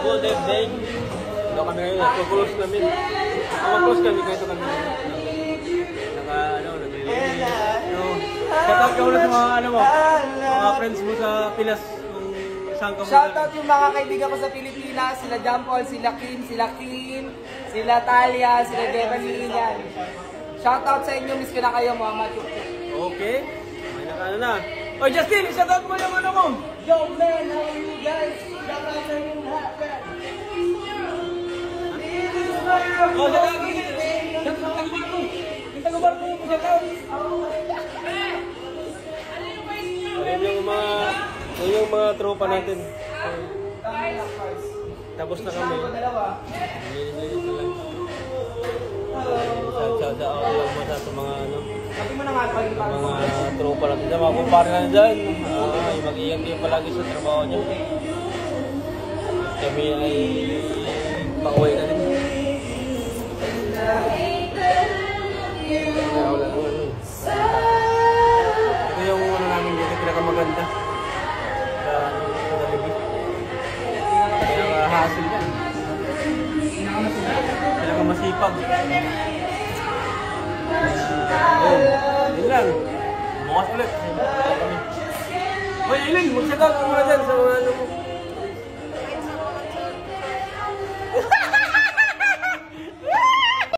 good evening. Ito kami ngayon, nag-close kami. Mag-close kami kahit kami. Shout out ka ulit sa mga, mga friends mo sa Pilas. Shout out yung mga kaibigan ko sa Pilipinas, sila John Paul, sila Kim, sila Talia, sila Devani, yan. Shout out sa inyo, miss ko na kayo mga matuktuk. Okay, may nakano na. Oy Justin, shout out mo yung ano mo. Yo man, how are you guys? Shout out sa inyo lahat. Oh, shout out. Yung tagubar mo, shout out. Ayun yung mga tropa natin. Tapos na kami. Nililis na lang. Shout out sa mga mga tropa natin. Mga kumpare na dyan. Mag-iingat kayo palagi sa trabaho niya. Kami ay pauwi na din. Ito yung ano namin dito, pinakamaganda. Pinaka-hassle yan. Pinaka-masipag. Yun lang. Bukas ulit. Hoy, Eileen, magsagal ka muna dyan sa mga ano mo.